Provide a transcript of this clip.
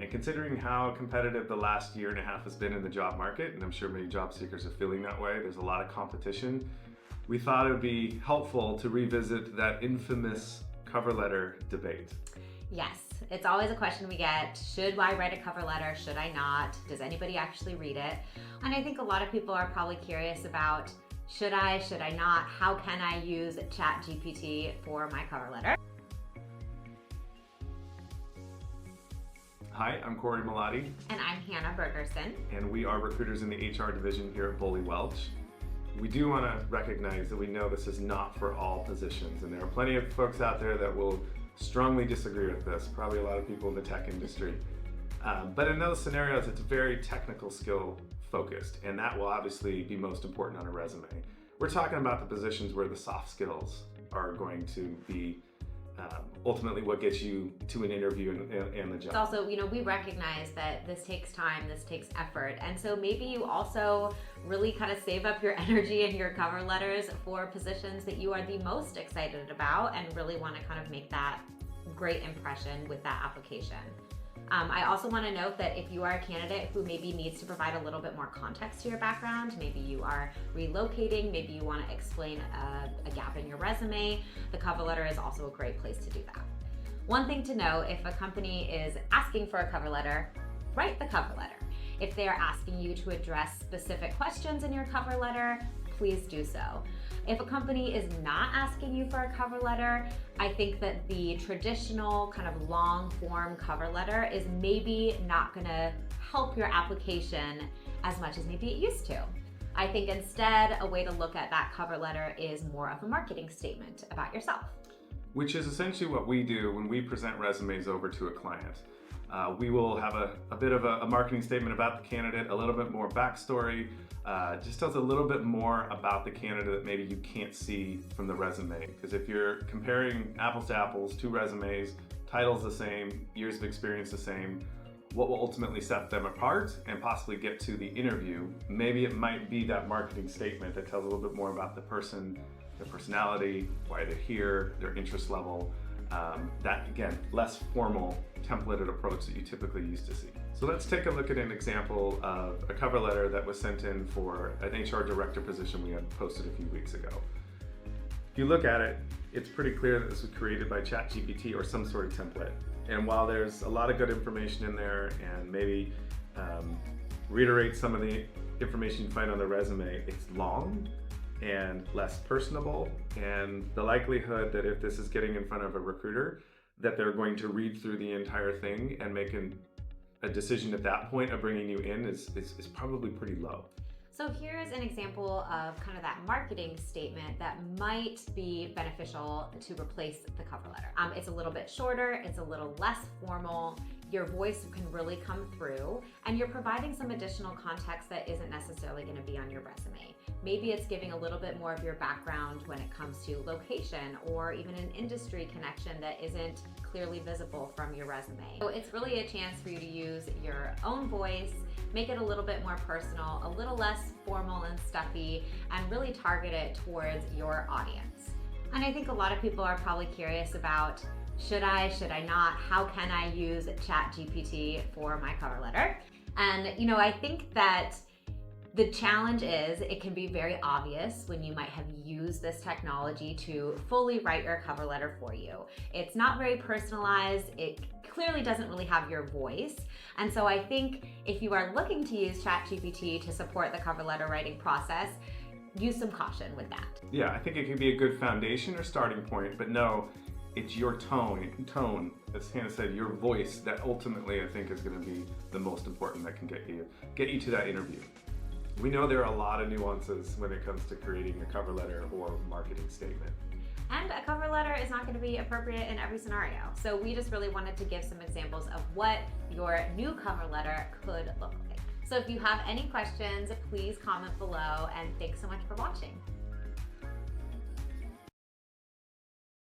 And considering how competitive the last year and a half has been in the job market, and I'm sure many job seekers are feeling that way, there's a lot of competition, we thought it would be helpful to revisit that infamous cover letter debate. Yes, it's always a question we get. Should I write a cover letter? Should I not? Does anybody actually read it? And I think a lot of people are probably curious about should I not? How can I use ChatGPT for my cover letter? Hi, I'm Corey Malati. And I'm Hannah Bergerson. And we are recruiters in the HR division here at Bully Welch. We do want to recognize that we know this is not for all positions, and there are plenty of folks out there that will strongly disagree with this, probably a lot of people in the tech industry. But in those scenarios, it's very technical skill focused, and that will obviously be most important on a resume. We're talking about the positions where the soft skills are going to be ultimately what gets you to an interview and the job. It's also, we recognize that this takes time, this takes effort. And so maybe you also really kind of save up your energy in your cover letters for positions that you are the most excited about and really want to kind of make that great impression with that application. I also want to note that if you are a candidate who maybe needs to provide a little bit more context to your background, maybe you are relocating, maybe you want to explain a gap in your resume, the cover letter is also a great place to do that. One thing to know, if a company is asking for a cover letter, write the cover letter. If they are asking you to address specific questions in your cover letter, please do so. If a company is not asking you for a cover letter, I think that the traditional kind of long form cover letter is maybe not gonna help your application as much as maybe it used to. I think instead, a way to look at that cover letter is more of a marketing statement about yourself. Which is essentially what we do when we present resumes over to a client. We will have a bit of a marketing statement about the candidate, a little bit more backstory, just tells a little bit more about the candidate that maybe you can't see from the resume. Because if you're comparing apples to apples, two resumes, titles the same, years of experience the same, what will ultimately set them apart and possibly get to the interview, maybe it might be that marketing statement that tells a little bit more about the person, their personality, why they're here, their interest level. That, again, less formal templated approach that you typically used to see. So let's take a look at an example of a cover letter that was sent in for an HR director position we had posted a few weeks ago. If you look at it, it's pretty clear that this was created by ChatGPT or some sort of template. And while there's a lot of good information in there and maybe reiterate some of the information you find on the resume, it's long and less personable, and the likelihood that if this is getting in front of a recruiter, that they're going to read through the entire thing and make a decision at that point of bringing you in is probably pretty low. So here's an example of kind of that marketing statement that might be beneficial to replace the cover letter. It's a little bit shorter, it's a little less formal, your voice can really come through, and you're providing some additional context that isn't necessarily going to be on your resume. Maybe it's giving a little bit more of your background when it comes to location or even an industry connection that isn't clearly visible from your resume. So it's really a chance for you to use your own voice, make it a little bit more personal, a little less formal and stuffy, and really target it towards your audience. And I think a lot of people are probably curious about should I not? How can I use ChatGPT for my cover letter? And I think that the challenge is it can be very obvious when you might have used this technology to fully write your cover letter for you. It's not very personalized. It clearly doesn't really have your voice. And so I think if you are looking to use ChatGPT to support the cover letter writing process, use some caution with that. Yeah, I think it can be a good foundation or starting point, but no, it's your tone, as Hannah said, your voice that ultimately I think is going to be the most important that can get you to that interview. We know there are a lot of nuances when it comes to creating a cover letter or marketing statement. And a cover letter is not going to be appropriate in every scenario. So we just really wanted to give some examples of what your new cover letter could look like. So if you have any questions, please comment below, and thanks so much for watching.